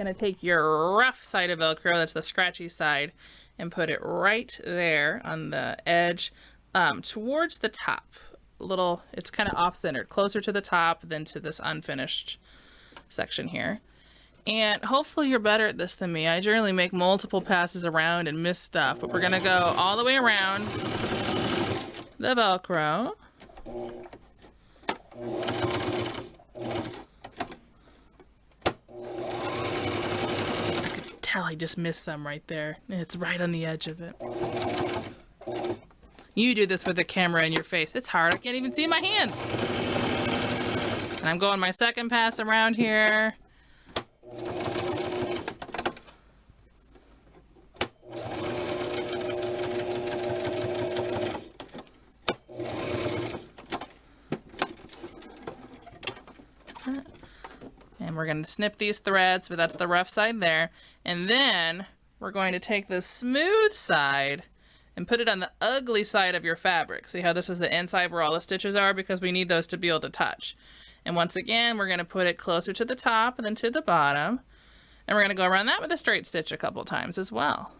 gonna take your rough side of Velcro, that's the scratchy side, and put it right there on the edge, towards the top. It's kind of off-centered, closer to the top than to this unfinished section here. And hopefully you're better at this than me. I generally make multiple passes around and miss stuff, but we're gonna go all the way around the Velcro. I could tell I just missed some right there. It's right on the edge of it. You do this with the camera in your face. It's hard, I can't even see my hands. And I'm going my second pass around here. And we're going to snip these threads, but that's the rough side there. And then we're going to take the smooth side and put it on the ugly side of your fabric. See how this is the inside where all the stitches are, because we need those to be able to touch. And once again, we're going to put it closer to the top and then to the bottom. And we're going to go around that with a straight stitch a couple times as well.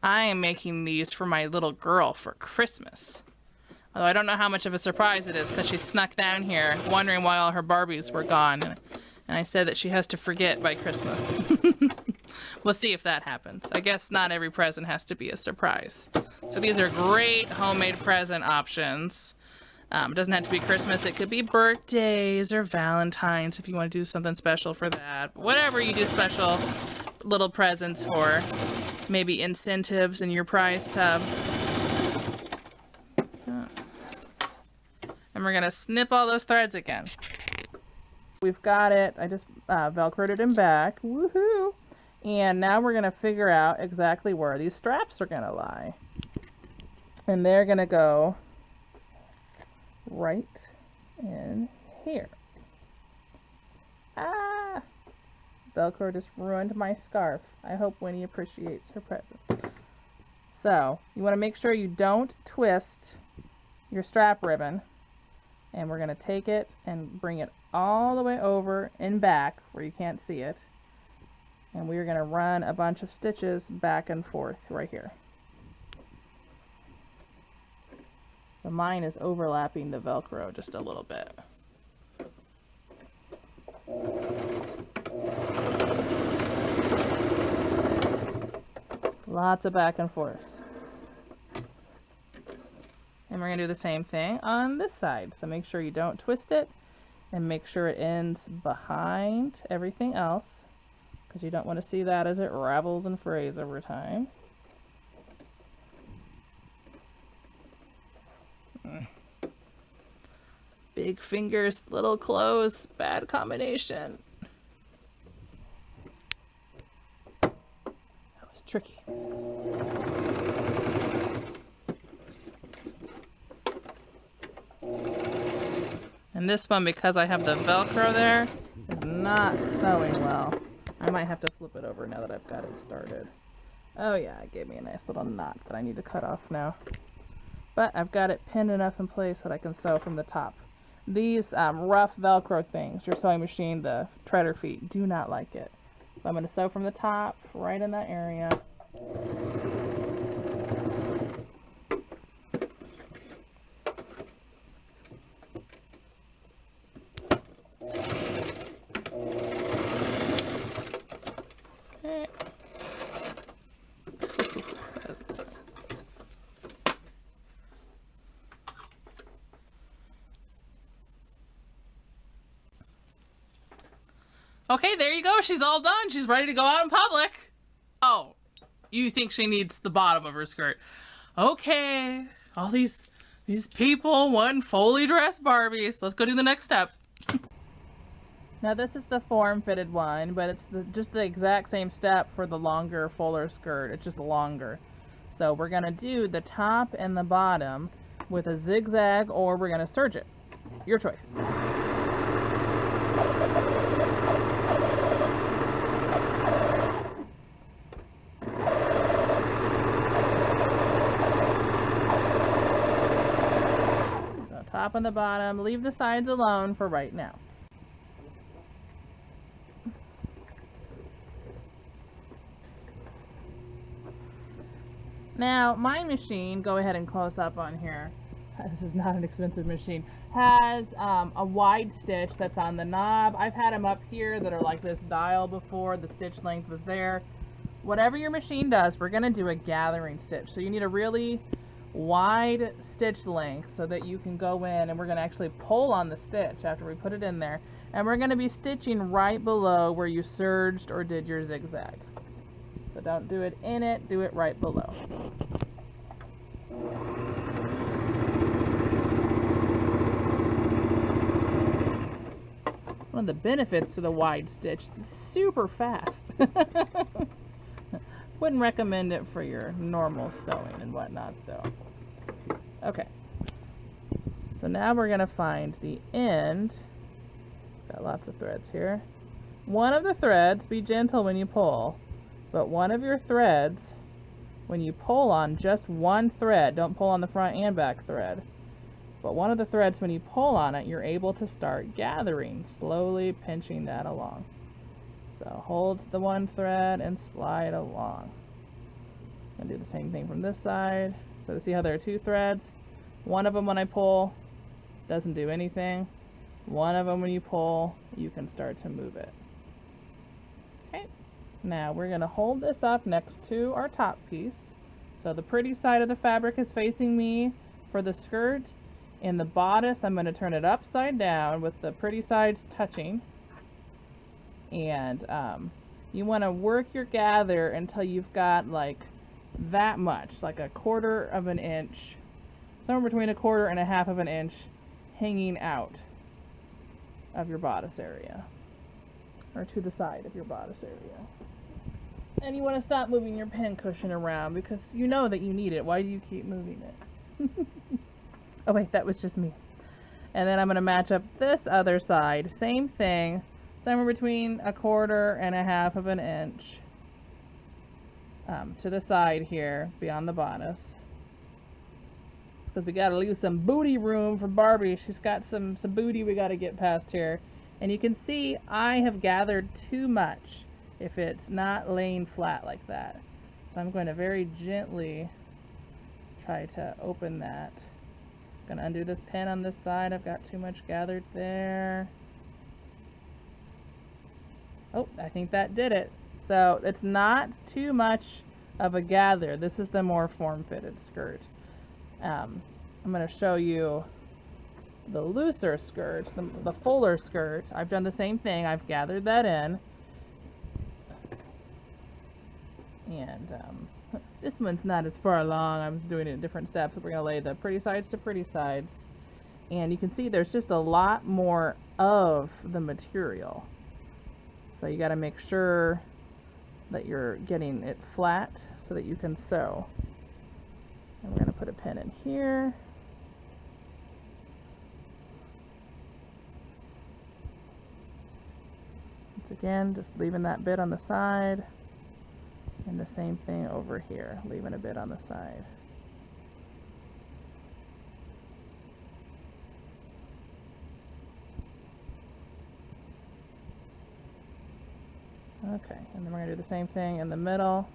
I am making these for my little girl for Christmas. Although I don't know how much of a surprise it is, because she snuck down here wondering why all her Barbies were gone. And I said that she has to forget by Christmas. We'll see if that happens. I guess not every present has to be a surprise. So these are great homemade present options. It doesn't have to be Christmas. It could be birthdays or Valentine's if you want to do something special for that. Whatever you do special little presents for. Maybe incentives in your prize tub. And we're going to snip all those threads again. We've got it. I just Velcroed it in back. Woohoo! And now we're going to figure out exactly where these straps are going to lie. And they're going to go right in here. Ah! Velcro just ruined my scarf. I hope Winnie appreciates her present. So, you want to make sure you don't twist your strap ribbon. And we're going to take it and bring it all the way over and back where you can't see it. And we're going to run a bunch of stitches back and forth right here. So mine is overlapping the Velcro just a little bit. Lots of back and forth. And we're going to do the same thing on this side. So make sure you don't twist it and make sure it ends behind everything else, because you don't want to see that as it ravels and frays over time. Big fingers, little clothes, bad combination. That was tricky. And this one, because I have the Velcro there, is not sewing well. I might have to flip it over now that I've got it started. Oh yeah, it gave me a nice little knot that I need to cut off now. But I've got it pinned enough in place that I can sew from the top. These rough Velcro things, your sewing machine, the treader feet, do not like it. So I'm going to sew from the top, right in that area. Okay, there you go. She's all done. She's ready to go out in public. Oh, you think she needs the bottom of her skirt. Okay, all these people want fully dressed Barbies. Let's go do the next step. Now this is the form-fitted one, but it's just the exact same step for the longer, fuller skirt. It's just longer. So we're going to do the top and the bottom with a zigzag, or we're going to serge it. Your choice. top and the bottom. Leave the sides alone for right now. Now, my machine, go ahead and close up on here. This is not an expensive machine. Has a wide stitch that's on the knob. I've had them up here that are like this dial before. The stitch length was there. Whatever your machine does, we're going to do a gathering stitch. So you need a really wide stitch length so that you can go in, and we're going to actually pull on the stitch after we put it in there. And we're going to be stitching right below where you serged or did your zigzag. So don't do it in it, do it right below. One of the benefits to the wide stitch, it's super fast. Wouldn't recommend it for your normal sewing and whatnot though. Okay, so now we're going to find the end. Got lots of threads here. One of the threads, be gentle when you pull, but one of your threads, when you pull on just one thread, don't pull on the front and back thread, but one of the threads, when you pull on it, you're able to start gathering, slowly pinching that along. So hold the one thread and slide along. And do the same thing from this side. So see how there are two threads? One of them when I pull doesn't do anything. One of them when you pull, you can start to move it. Okay. Now we're going to hold this up next to our top piece. So the pretty side of the fabric is facing me for the skirt. In the bodice, I'm going to turn it upside down with the pretty sides touching. And you want to work your gather until you've got like that much, like a quarter of an inch, somewhere between a quarter and a half of an inch hanging out of your bodice area, or to the side of your bodice area. And you want to stop moving your pin cushion around because you know that you need it. Why do you keep moving it? Oh wait, that was just me. And then I'm going to match up this other side, same thing, somewhere between a quarter and a half of an inch to the side here beyond the bodice, because we got to leave some booty room for Barbie. She's got some booty we got to get past here. And you can see I have gathered too much if it's not laying flat like that. So I'm going to very gently try to open that. I'm going to undo this pin on this side. I've got too much gathered there. Oh, I think that did it. So it's not too much of a gather. This is the more form-fitted skirt. I'm going to show you the looser skirt, the fuller skirt. I've done the same thing. I've gathered that in. And this one's not as far along. I was doing it in different steps. We're going to lay the pretty sides to pretty sides. And you can see there's just a lot more of the material. So you got to make sure that you're getting it flat so that you can sew. And we're going to put a pin in here. Once again, just leaving that bit on the side. And the same thing over here, leaving a bit on the side. Okay, and then we're going to do the same thing in the middle.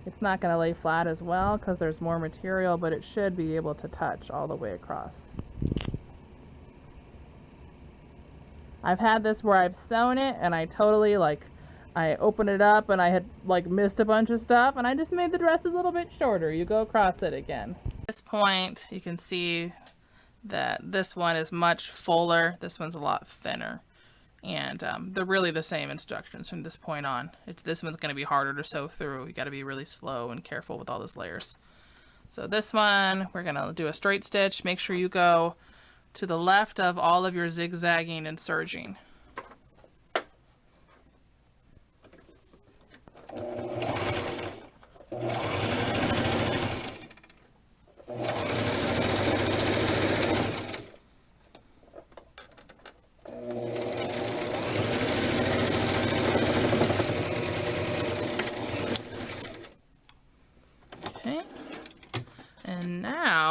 It's not going to lay flat as well because there's more material, but it should be able to touch all the way across. I've had this where I've sewn it and I totally I opened it up and I had missed a bunch of stuff and I just made the dress a little bit shorter. You go across it again. At this point, you can see that this one is much fuller. This one's a lot thinner. And they're really the same instructions from this point on. This one's going to be harder to sew through. You got to be really slow and careful with all those layers. So this one, we're going to do a straight stitch. Make sure you go to the left of all of your zigzagging and serging.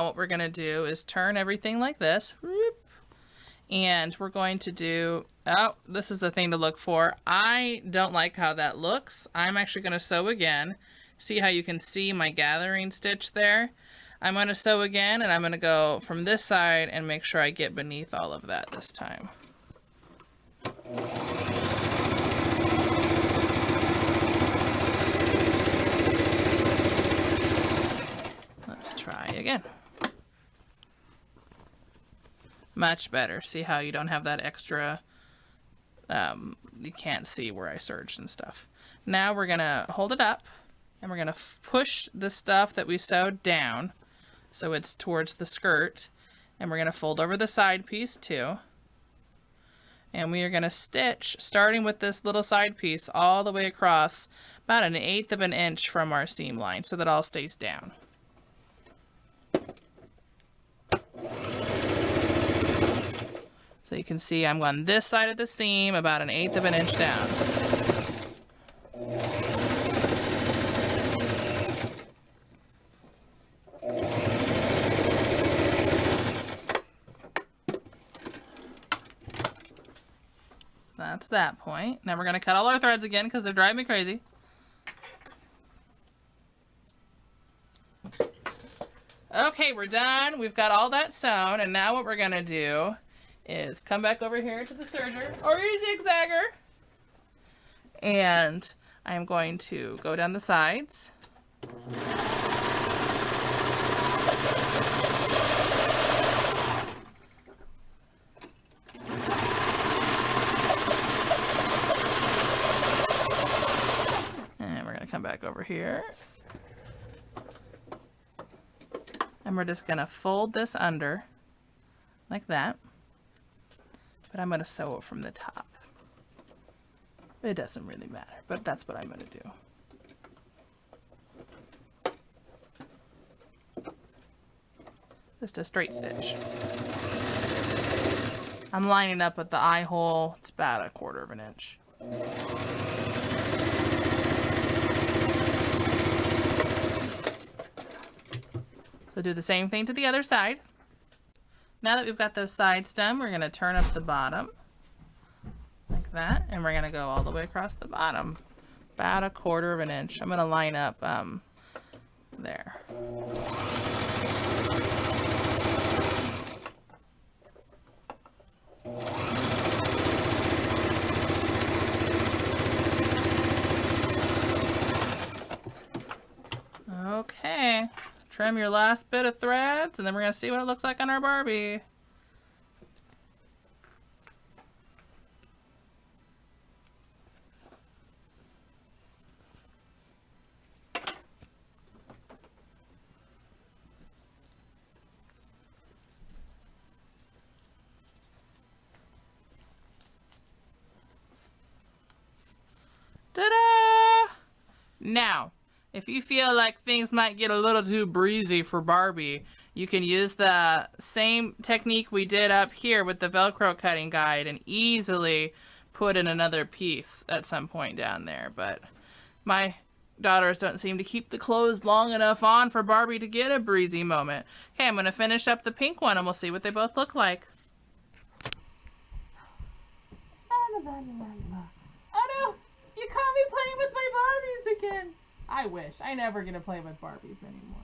now what we're going to do is turn everything like this. And we're going to do, oh, this is the thing to look for. I don't like how that looks. I'm actually going to sew again. See how you can see my gathering stitch there? I'm going to sew again, and I'm going to go from this side and make sure I get beneath all of that this time. Let's try again. Much better. See how you don't have that extra, you can't see where I serged and stuff. Now we're going to hold it up, and we're going to push the stuff that we sewed down so it's towards the skirt, and we're going to fold over the side piece too. And we are going to stitch, starting with this little side piece, all the way across about 1/8 of an inch from our seam line so that all stays down. So you can see I'm on this side of the seam about 1/8 of an inch down. That's that point. Now we're going to cut all our threads again because they're driving me crazy. Okay, we're done. We've got all that sewn, and now what we're going to do is come back over here to the serger or your zigzagger, and I'm going to go down the sides. Come back over here, and we're just gonna fold this under like that, but I'm gonna sew it from the top. It doesn't really matter, but that's what I'm gonna do. Just a straight stitch. I'm lining up at the eye hole. It's about 1/4 of an inch. So do the same thing to the other side. Now that we've got those sides done, we're going to turn up the bottom like that, and we're going to go all the way across the bottom, about 1/4 of an inch. I'm going to line up there. Okay. Trim your last bit of threads, and then we're going to see what it looks like on our Barbie. Ta-da! Now, if you feel like things might get a little too breezy for Barbie, you can use the same technique we did up here with the Velcro cutting guide and easily put in another piece at some point down there. But my daughters don't seem to keep the clothes long enough on for Barbie to get a breezy moment. Okay, I'm going to finish up the pink one and we'll see what they both look like. Oh no! You caught me playing with my Barbies again! I wish. I never get to play with Barbies anymore.